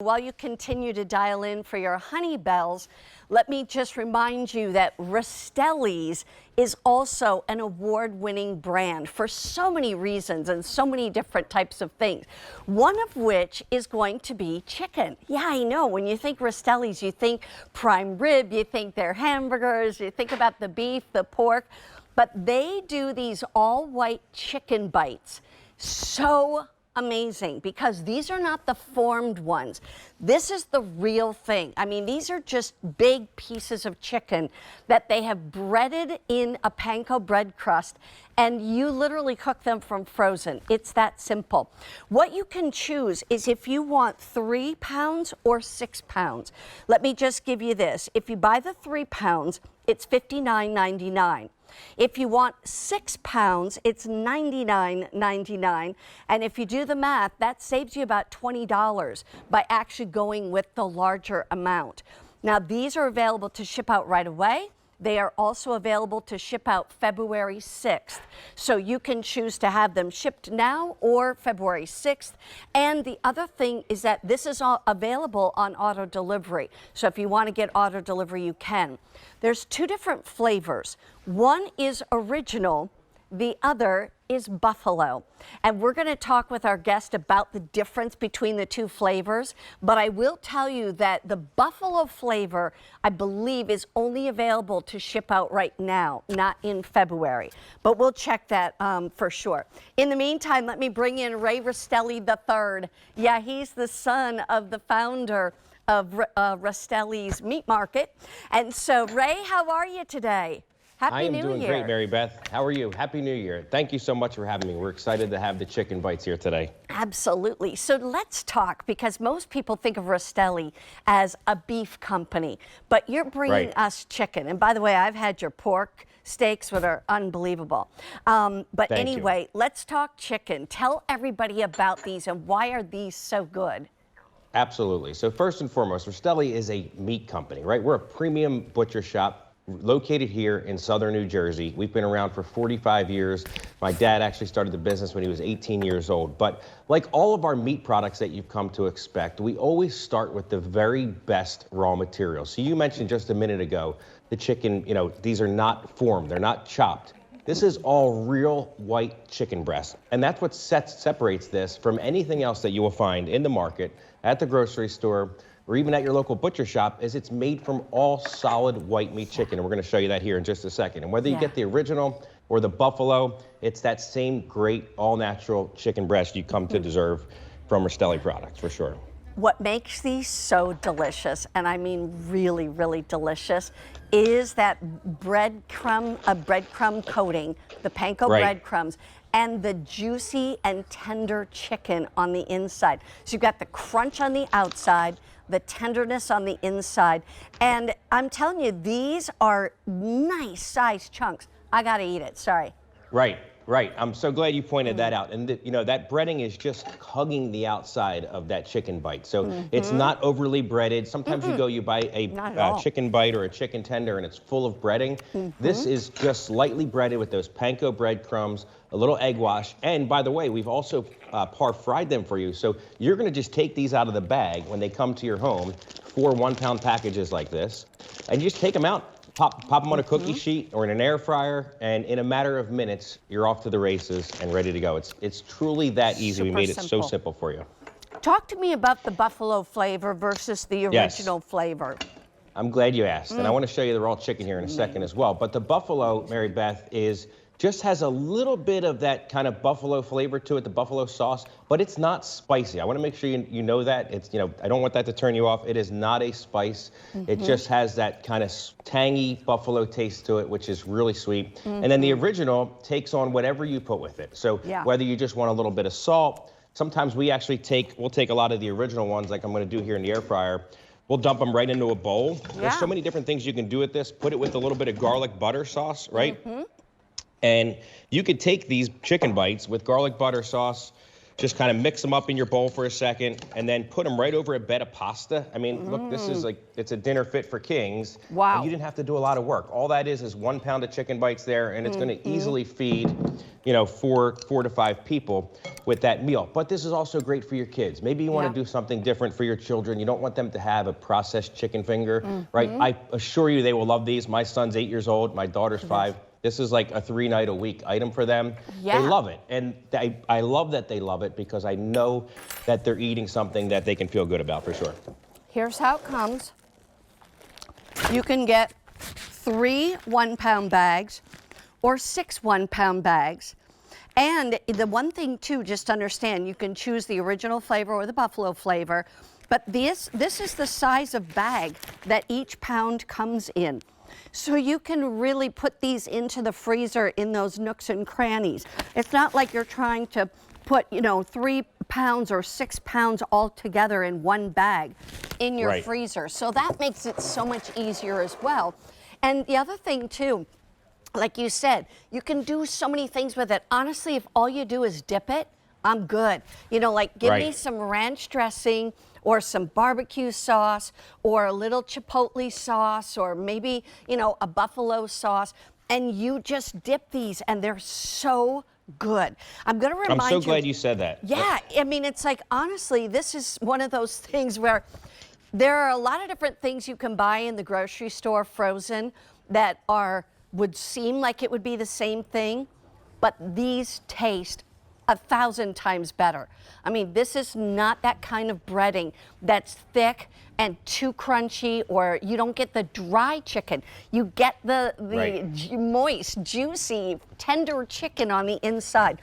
While you continue to dial in for your honey bells, let me just remind you that Rastelli's is also an award-winning brand for so many reasons and so many different types of things. One of which is going to be chicken. Yeah, I know. When you think Rastelli's, you think prime rib, you think their hamburgers, you think about the beef, the pork, but they do these all-white chicken bites. So amazing, because these are not the formed ones. This is the real thing. I mean, these are just big pieces of chicken that they have breaded in a panko bread crust, and you literally cook them from frozen. It's that simple. What you can choose is if you want 3 pounds or 6 pounds. Let me just give you this. If you buy the 3 pounds, it's $59.99. If you want 6 pounds, it's $99.99. And if you do the math, that saves you about $20 by actually going with the larger amount. Now, these are available to ship out right away. They are also available to ship out February 6th. So you can choose to have them shipped now or February 6th. And the other thing is that this is all available on auto delivery. So if you want to get auto delivery, you can. There's 2 different flavors. One is original. The other is buffalo. And we're going to talk with our guest about the difference between the 2 flavors. But I will tell you that the buffalo flavor, I believe, is only available to ship out right now, not in February. But we'll check that for sure. In the meantime, let me bring in Ray Rastelli III. Yeah, he's the son of the founder of Rastelli's Meat Market. And so, Ray, how are you today? Happy New Year. I am doing great, Mary Beth. How are you? Happy New Year. Thank you so much for having me. We're excited to have the chicken bites here today. Absolutely. So let's talk, because most people think of Rastelli as a beef company, but you're bringing us chicken. And by the way, I've had your pork steaks that are unbelievable. But anyway, let's talk chicken. Tell everybody about these and why are these so good? Absolutely. So first and foremost, Rastelli is a meat company, right? We're a premium butcher shop located here in southern New Jersey. We've been around for 45 years. My dad actually started the business when he was 18 years old. But like all of our meat products that you've come to expect, we always start with the very best raw materials. So you mentioned just a minute ago, the chicken, you know, these are not formed, they're not chopped. This is all real white chicken breast. And that's what separates this from anything else that you will find in the market, at the grocery store, or even at your local butcher shop, is it's made from all solid white meat chicken. And we're gonna show you that here in just a second. And whether you get the original or the buffalo, it's that same great all-natural chicken breast you come to deserve from Rastelli products, for sure. What makes these so delicious, and I mean really, really delicious, is that breadcrumb coating, the panko breadcrumbs, and the juicy and tender chicken on the inside. So you've got the crunch on the outside, the tenderness on the inside. And I'm telling you, these are nice sized chunks. I gotta eat it, sorry. Right. I'm so glad you pointed that out. And you know, that breading is just hugging the outside of that chicken bite. So it's not overly breaded. Sometimes you buy a chicken bite or a chicken tender and it's full of breading. This is just lightly breaded with those panko breadcrumbs, a little egg wash. And by the way, we've also par fried them for you. So you're gonna just take these out of the bag when they come to your home, 4 1-pound packages like this, and you just take them out. Pop them on a cookie sheet or in an air fryer, and in a matter of minutes, you're off to the races and ready to go. It's truly that easy. We made it so simple for you. Talk to me about the buffalo flavor versus the original flavor. I'm glad you asked, and I want to show you the raw chicken here in a second as well. But the buffalo, Mary Beth, just has a little bit of that kind of buffalo flavor to it, the buffalo sauce, but it's not spicy. I want to make sure you know that. It's, you know, I don't want that to turn you off. It is not a spice. It just has that kind of tangy buffalo taste to it, which is really sweet. And then the original takes on whatever you put with it. So whether you just want a little bit of salt, sometimes we actually we'll take a lot of the original ones, like I'm going to do here in the air fryer. We'll dump them right into a bowl. There's so many different things you can do with this. Put it with a little bit of garlic butter sauce, right? And you could take these chicken bites with garlic butter sauce, Just kind of mix them up in your bowl for a second and then put them right over a bed of pasta. I mean, look, this is like, it's a dinner fit for kings. Wow. And you didn't have to do a lot of work. All that is 1 pound of chicken bites there, and it's going to easily feed, you know, four to five people with that meal. But this is also great for your kids. Maybe you want to do something different for your children. You don't want them to have a processed chicken finger, right? I assure you they will love these. My son's 8 years old. My daughter's 5. This is like a 3-night-a-week item for them. Yeah. They love it. And I love that they love it because I know that they're eating something that they can feel good about for sure. Here's how it comes. You can get 3 1-pound bags or 6 1-pound bags. And the one thing too, just understand, you can choose the original flavor or the buffalo flavor, but this is the size of bag that each pound comes in. So you can really put these into the freezer in those nooks and crannies. It's not like you're trying to put, you know, 3 pounds or 6 pounds all together in one bag in your freezer. So that makes it so much easier as well. And the other thing too, like you said, you can do so many things with it. Honestly, if all you do is dip it, I'm good. You know, like give me some ranch dressing or some barbecue sauce or a little chipotle sauce or maybe, you know, a buffalo sauce, and you just dip these and they're so good. I'm going to remind you. I'm so glad you said that. Yeah, I mean, it's like, honestly, this is one of those things where there are a lot of different things you can buy in the grocery store frozen that would seem like it would be the same thing, but these taste 1,000 times better. I mean, this is not that kind of breading that's thick and too crunchy, or you don't get the dry chicken. You get the moist, juicy, tender chicken on the inside.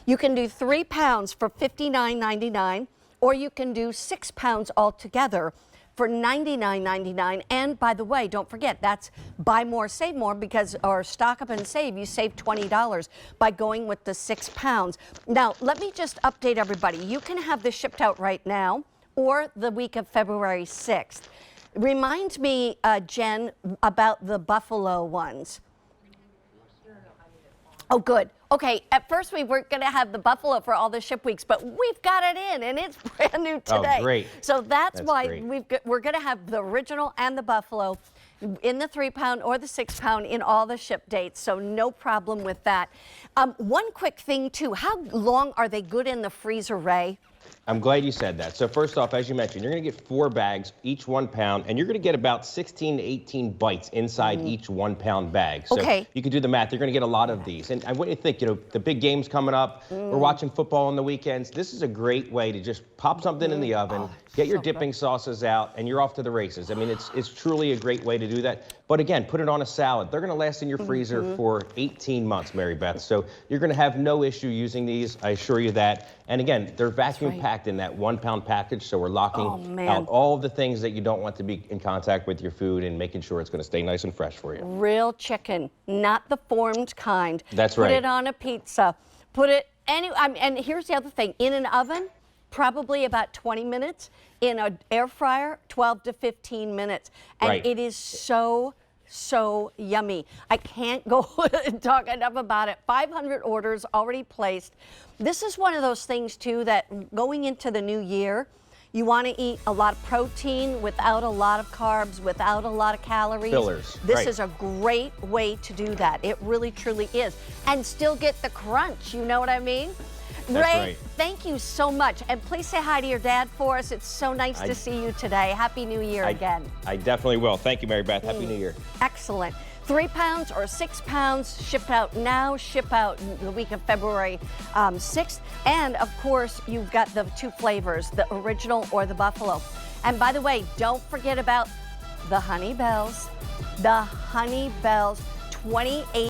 You can do 3 pounds for $59.99, or you can do 6 pounds altogether for $99.99. And by the way, don't forget, that's buy more, save more, because, or stock up and save, you save $20 by going with the 6 pounds. Now, let me just update everybody. You can have this shipped out right now or the week of February 6th. Remind me, Jen, about the buffalo ones. Oh, good. Okay, at first we weren't going to have the buffalo for all the ship weeks, but we've got it in, and it's brand new today. Oh, great. So that's why we're going to have the original and the buffalo in the 3 pound or the 6 pound in all the ship dates, so no problem with that. One quick thing, too. How long are they good in the freezer, Ray? I'm glad you said that. So first off, as you mentioned, you're going to get 4 bags, each 1 pound, and you're going to get about 16 to 18 bites inside each 1 pound bag. So you can do the math. You're going to get a lot of these. And what do you think? You know, the big game's coming up. We're watching football on the weekends. This is a great way to just pop something in the oven, get your dipping sauces out, and you're off to the races. I mean, it's truly a great way to do that. But again, put it on a salad. They're going to last in your freezer for 18 months, Mary Beth. So you're going to have no issue using these. I assure you that. And again, they're vacuum packed in that 1 pound package. So we're locking out all of the things that you don't want to be in contact with your food and making sure it's going to stay nice and fresh for you. Real chicken, not the formed kind. That's right. Put it on a pizza. Put it and here's the other thing. In an oven, probably about 20 minutes. In an air fryer, 12 to 15 minutes. And it is so yummy. I can't go talk enough about it. 500 orders already placed. This is one of those things too that going into the new year, you want to eat a lot of protein without a lot of carbs, without a lot of calories. Fillers. This is a great way to do that. It really truly is. And still get the crunch, you know what I mean? Ray, thank you so much. And please say hi to your dad for us. It's so nice to see you today. Happy New Year again. I definitely will. Thank you, Mary Beth. Happy New Year. Excellent. 3 pounds or 6 pounds, ship out now, ship out the week of February 6th. And of course, you've got the 2 flavors, the original or the buffalo. And by the way, don't forget about the honey bells. The honey bells, 28